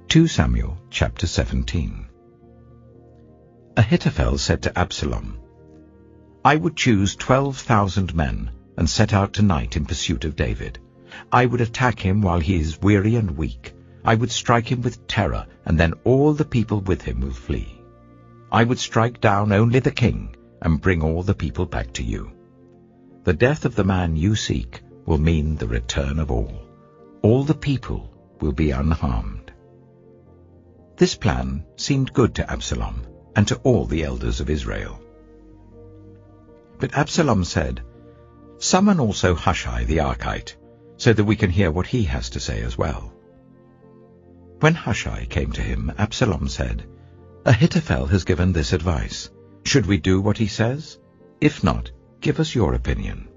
2 Samuel chapter 17. Ahithophel said to Absalom, I would choose 12,000 men and set out tonight in pursuit of David. I would attack him while he is weary and weak. I would strike him with terror, and then all the people with him will flee. I would strike down only the king and bring all the people back to you. The death of the man you seek will mean the return of all. All the people will be unharmed. This plan seemed good to Absalom and to all the elders of Israel. But Absalom said, Summon also Hushai the Archite, so that we can hear what he has to say as well. When Hushai came to him, Absalom said, Ahithophel has given this advice. Should we do what he says? If not, give us your opinion.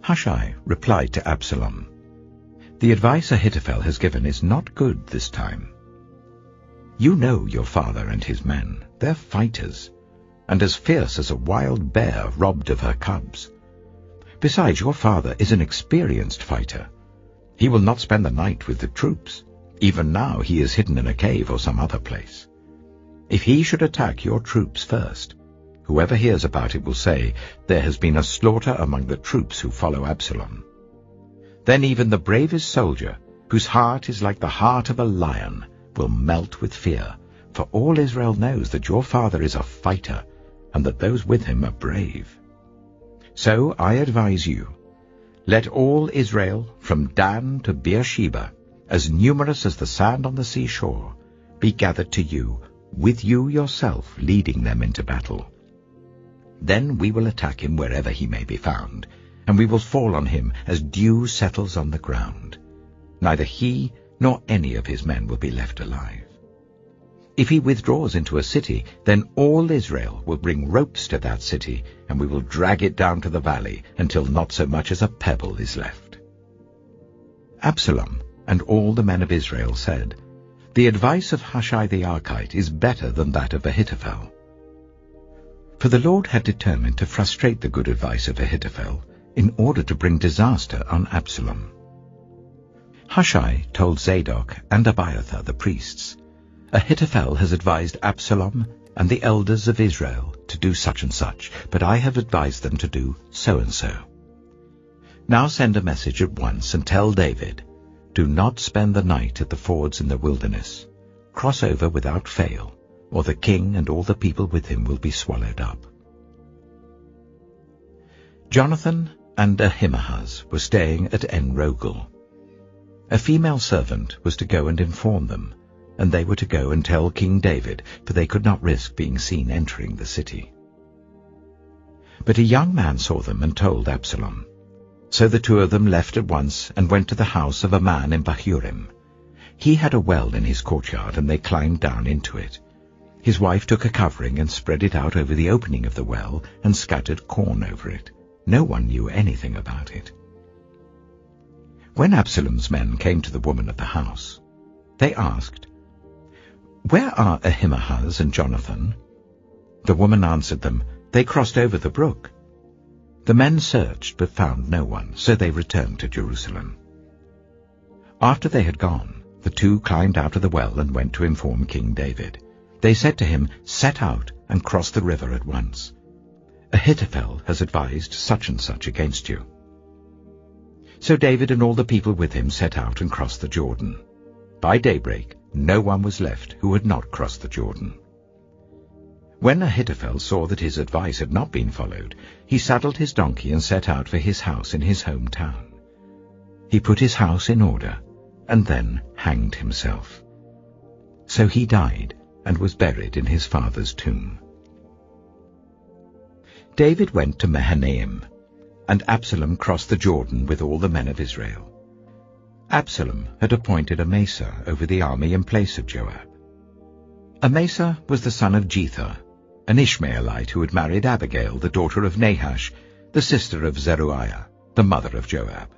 Hushai replied to Absalom, The advice Ahithophel has given is not good this time. You know your father and his men. They're fighters, and as fierce as a wild bear robbed of her cubs. Besides, your father is an experienced fighter. He will not spend the night with the troops. Even now he is hidden in a cave or some other place. If he should attack your troops first, whoever hears about it will say, There has been a slaughter among the troops who follow Absalom. Then even the bravest soldier, whose heart is like the heart of a lion, will melt with fear, for all Israel knows that your father is a fighter, and that those with him are brave. So I advise you, let all Israel, from Dan to Beersheba, as numerous as the sand on the seashore, be gathered to you, with you yourself leading them into battle. Then we will attack him wherever he may be found, and we will fall on him as dew settles on the ground. Neither he nor any of his men will be left alive. If he withdraws into a city, then all Israel will bring ropes to that city, and we will drag it down to the valley until not so much as a pebble is left. Absalom and all the men of Israel said, The advice of Hushai the Archite is better than that of Ahithophel. For the Lord had determined to frustrate the good advice of Ahithophel in order to bring disaster on Absalom. Hushai told Zadok and Abiathar the priests, Ahithophel has advised Absalom and the elders of Israel to do such and such, but I have advised them to do so and so. Now send a message at once and tell David, Do not spend the night at the fords in the wilderness. Cross over without fail, or the king and all the people with him will be swallowed up. Jonathan and Ahimaaz were staying at En-Rogel. A female servant was to go and inform them, and they were to go and tell King David, for they could not risk being seen entering the city. But a young man saw them and told Absalom. So the two of them left at once and went to the house of a man in Bahurim. He had a well in his courtyard, and they climbed down into it. His wife took a covering and spread it out over the opening of the well and scattered corn over it. No one knew anything about it. When Absalom's men came to the woman of the house, they asked, Where are Ahimaaz and Jonathan? The woman answered them, They crossed over the brook. The men searched but found no one, so they returned to Jerusalem. After they had gone, the two climbed out of the well and went to inform King David. They said to him, Set out and cross the river at once. Ahithophel has advised such and such against you. So David and all the people with him set out and crossed the Jordan. By daybreak, no one was left who had not crossed the Jordan. When Ahithophel saw that his advice had not been followed, he saddled his donkey and set out for his house in his hometown. He put his house in order and then hanged himself. So he died and was buried in his father's tomb. David went to Mahanaim, and Absalom crossed the Jordan with all the men of Israel. Absalom had appointed Amasa over the army in place of Joab. Amasa was the son of Jether, an Ishmaelite who had married Abigail, the daughter of Nahash, the sister of Zeruiah, the mother of Joab.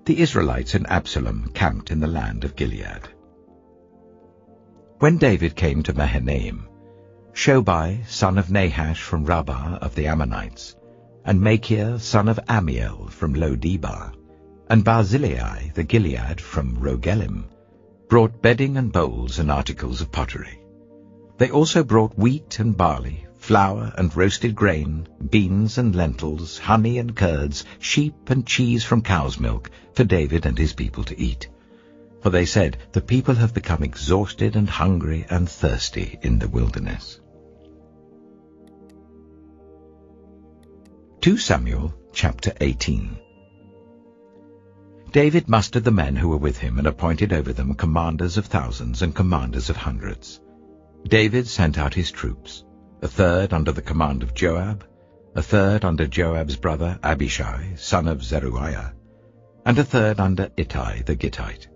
The Israelites and Absalom camped in the land of Gilead. When David came to Mahanaim, Shobai, son of Nahash from Rabbah of the Ammonites, and Machir, son of Amiel from Lo-Debar, and Barzillai the Gilead from Rogelim, brought bedding and bowls and articles of pottery. They also brought wheat and barley, flour and roasted grain, beans and lentils, honey and curds, sheep and cheese from cow's milk, for David and his people to eat. For they said, "The people have become exhausted and hungry and thirsty in the wilderness." 2 Samuel chapter 18. David mustered the men who were with him and appointed over them commanders of thousands and commanders of hundreds. David sent out his troops, a third under the command of Joab, a third under Joab's brother Abishai, son of Zeruiah, and a third under Ittai the Gittite.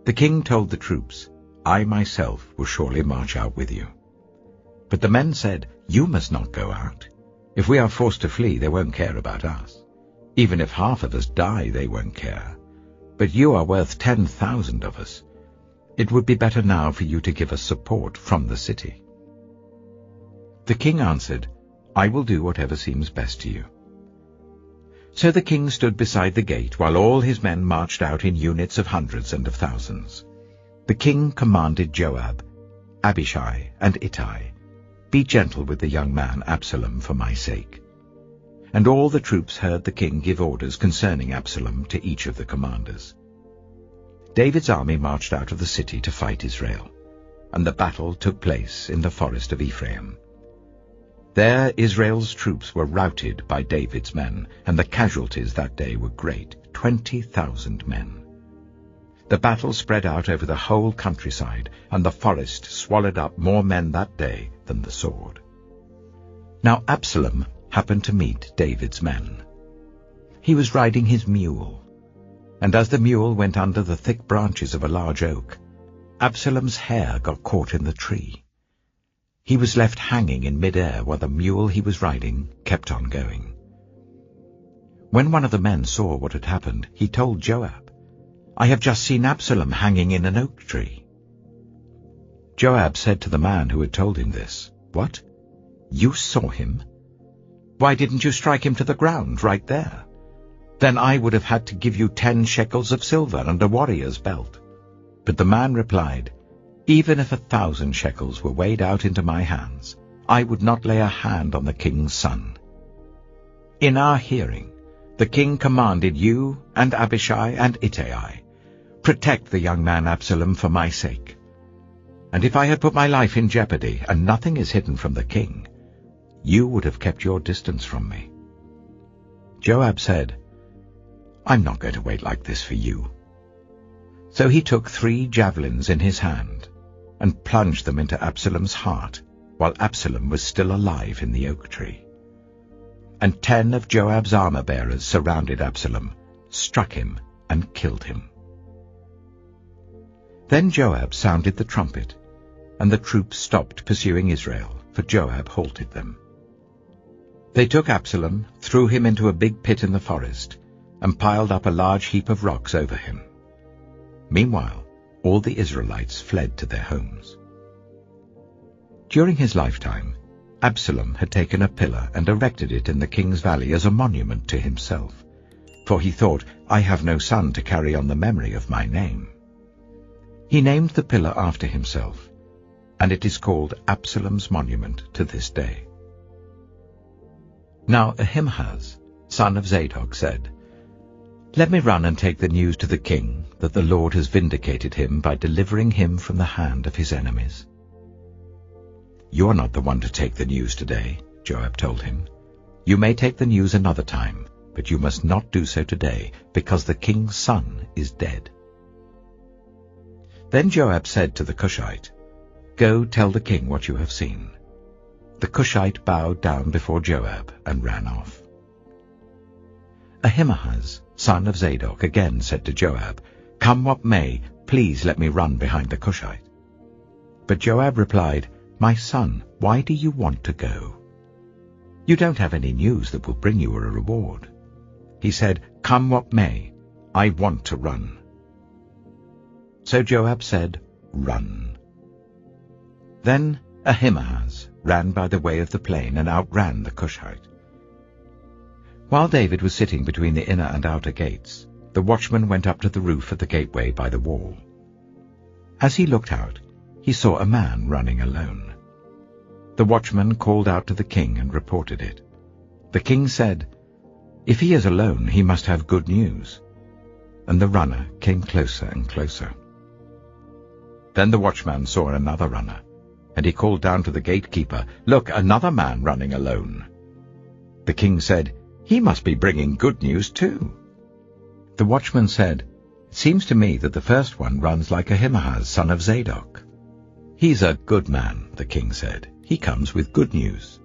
The king told the troops, "I myself will surely march out with you." But the men said, "You must not go out. If we are forced to flee, they won't care about us. Even if half of us die, they won't care. But you are worth 10,000 of us. It would be better now for you to give us support from the city." The king answered, "I will do whatever seems best to you." So the king stood beside the gate, while all his men marched out in units of hundreds and of thousands. The king commanded Joab, Abishai, and Ittai, "Be gentle with the young man Absalom for my sake." And all the troops heard the king give orders concerning Absalom to each of the commanders. David's army marched out of the city to fight Israel, and the battle took place in the forest of Ephraim. There Israel's troops were routed by David's men, and the casualties that day were great, 20,000 men. The battle spread out over the whole countryside, and the forest swallowed up more men that day than the sword. Now Absalom happened to meet David's men. He was riding his mule, and as the mule went under the thick branches of a large oak, Absalom's hair got caught in the tree. He was left hanging in mid-air while the mule he was riding kept on going. When one of the men saw what had happened, he told Joab, "I have just seen Absalom hanging in an oak tree." Joab said to the man who had told him this, "What? You saw him? Why didn't you strike him to the ground right there? Then I would have had to give you 10 shekels of silver and a warrior's belt." But the man replied, "Even if 1,000 shekels were weighed out into my hands, I would not lay a hand on the king's son. In our hearing, the king commanded you and Abishai and Ittai, protect the young man Absalom for my sake. And if I had put my life in jeopardy, and nothing is hidden from the king, you would have kept your distance from me." Joab said, "I'm not going to wait like this for you." So he took 3 javelins in his hand and plunged them into Absalom's heart while Absalom was still alive in the oak tree. And 10 of Joab's armor-bearers surrounded Absalom, struck him, and killed him. Then Joab sounded the trumpet, and the troops stopped pursuing Israel, for Joab halted them. They took Absalom, threw him into a big pit in the forest, and piled up a large heap of rocks over him. Meanwhile, all the Israelites fled to their homes. During his lifetime, Absalom had taken a pillar and erected it in the king's valley as a monument to himself, for he thought, "I have no son to carry on the memory of my name." He named the pillar after himself, and it is called Absalom's monument to this day. Now Ahimaaz, son of Zadok, said, "Let me run and take the news to the king that the Lord has vindicated him by delivering him from the hand of his enemies." "You are not the one to take the news today," Joab told him. "You may take the news another time, but you must not do so today, because the king's son is dead." Then Joab said to the Cushite, "Go tell the king what you have seen." The Cushite bowed down before Joab and ran off. Ahimaaz, son of Zadok, again said to Joab, "Come what may, please let me run behind the Cushite." But Joab replied, "My son, why do you want to go? You don't have any news that will bring you a reward." He said, "Come what may, I want to run." So Joab said, "Run." Then Ahimaaz ran by the way of the plain and outran the Cushite. While David was sitting between the inner and outer gates, the watchman went up to the roof of the gateway by the wall. As he looked out, he saw a man running alone. The watchman called out to the king and reported it. The king said, "If he is alone, he must have good news." And the runner came closer and closer. Then the watchman saw another runner, and he called down to the gatekeeper, "Look, another man running alone." The king said, "He must be bringing good news too." The watchman said, "It seems to me that the first one runs like Ahithophel, son of Zadok." "He's a good man," the king said. "He comes with good news."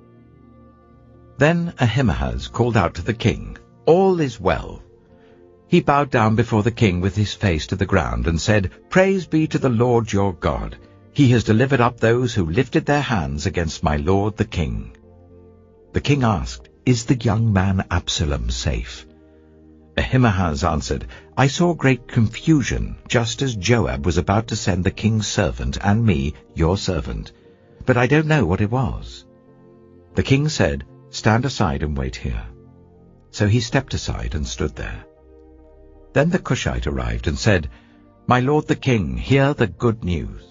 Then Ahithophel called out to the king, "All is well." He bowed down before the king with his face to the ground and said, "Praise be to the Lord your God. He has delivered up those who lifted their hands against my lord the king." The king asked, "Is the young man Absalom safe?" Ahithophel answered, "I saw great confusion, just as Joab was about to send the king's servant and me, your servant, but I don't know what it was." The king said, "Stand aside and wait here." So he stepped aside and stood there. Then the Cushite arrived and said, "My lord the king, hear the good news.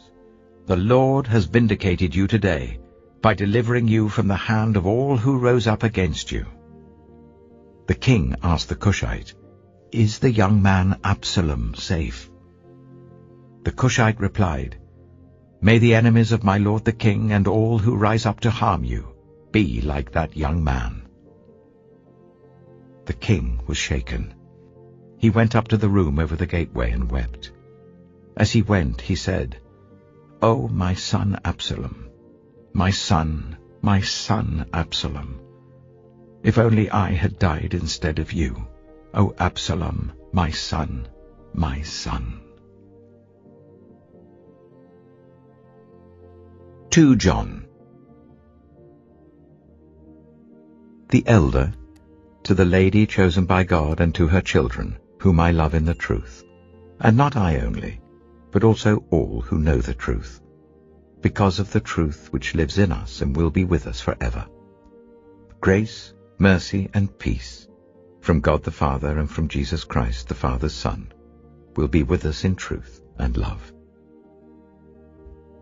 The Lord has vindicated you today by delivering you from the hand of all who rose up against you." The king asked the Cushite, "Is the young man Absalom safe?" The Cushite replied, "May the enemies of my lord the king and all who rise up to harm you be like that young man." The king was shaken. He went up to the room over the gateway and wept. As he went, he said, "Oh, my son Absalom, my son Absalom! If only I had died instead of you, O Absalom, my son, my son." 2 John. The elder, to the lady chosen by God and to her children, whom I love in the truth, and not I only, but also all who know the truth, because of the truth which lives in us and will be with us forever. Grace, mercy, and peace from God the Father and from Jesus Christ, the Father's Son, will be with us in truth and love.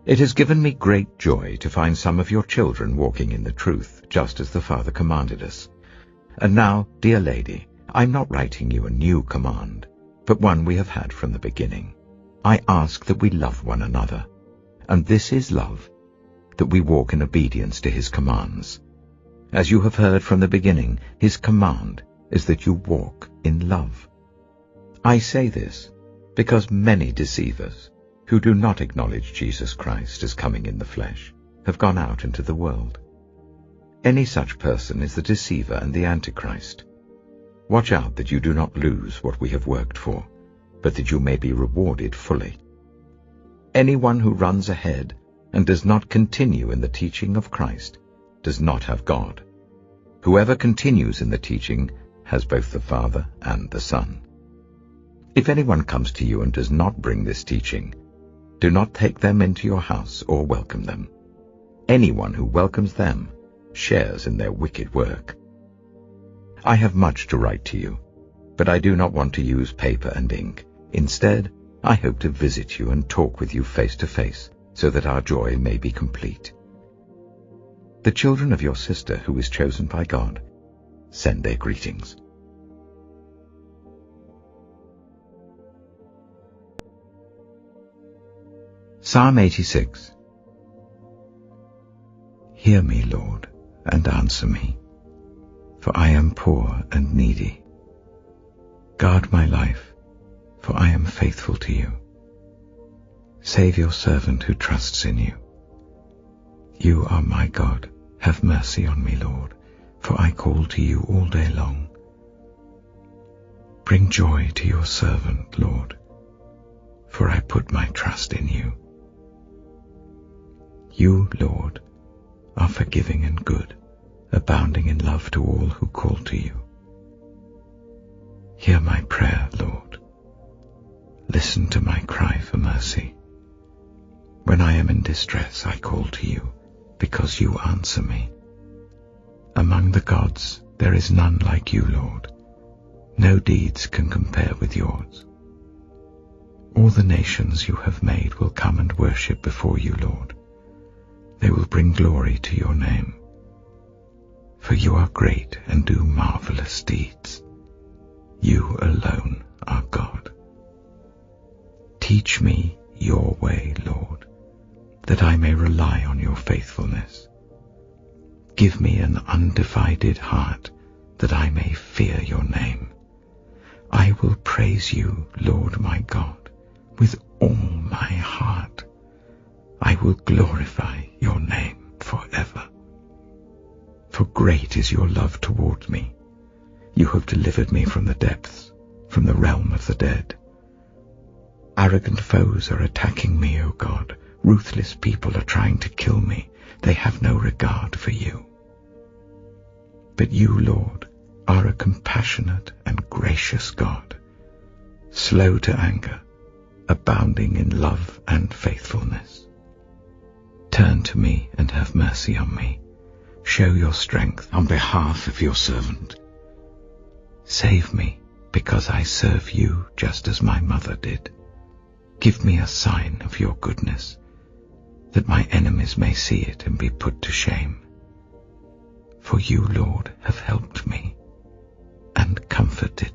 It has given me great joy to find some of your children walking in the truth, just as the Father commanded us. And now, dear lady, I'm not writing you a new command, but one we have had from the beginning. I ask that we love one another, and this is love, that we walk in obedience to his commands. As you have heard from the beginning, his command is that you walk in love. I say this because many deceivers, who do not acknowledge Jesus Christ as coming in the flesh, have gone out into the world. Any such person is the deceiver and the Antichrist. Watch out that you do not lose what we have worked for, but that you may be rewarded fully. Anyone who runs ahead and does not continue in the teaching of Christ does not have God. Whoever continues in the teaching has both the Father and the Son. If anyone comes to you and does not bring this teaching, do not take them into your house or welcome them. Anyone who welcomes them shares in their wicked work. I have much to write to you, but I do not want to use paper and ink. Instead, I hope to visit you and talk with you face to face, so that our joy may be complete. The children of your sister, who is chosen by God, send their greetings. Psalm 86. Hear me, Lord, and answer me, for I am poor and needy. Guard my life, for I am faithful to you. Save your servant who trusts in you. You are my God. Have mercy on me, Lord, for I call to you all day long. Bring joy to your servant, Lord, for I put my trust in you. You, Lord, are forgiving and good, abounding in love to all who call to you. Hear my prayer, Lord. Listen to my cry for mercy. When I am in distress, I call to you, because you answer me. Among the gods, there is none like you, Lord. No deeds can compare with yours. All the nations you have made will come and worship before you, Lord. They will bring glory to your name. For you are great and do marvelous deeds. You alone are God. Teach me your way, Lord, that I may rely on your faithfulness. Give me an undivided heart, that I may fear your name. I will praise you, Lord my God, with all my heart. I will glorify your name forever. For great is your love toward me. You have delivered me from the depths, from the realm of the dead. Arrogant foes are attacking me, O God. Ruthless people are trying to kill me. They have no regard for you. But you, Lord, are a compassionate and gracious God, slow to anger, abounding in love and faithfulness. Turn to me and have mercy on me. Show your strength on behalf of your servant. Save me, because I serve you just as my mother did. Give me a sign of your goodness, that my enemies may see it and be put to shame. For you, Lord, have helped me and comforted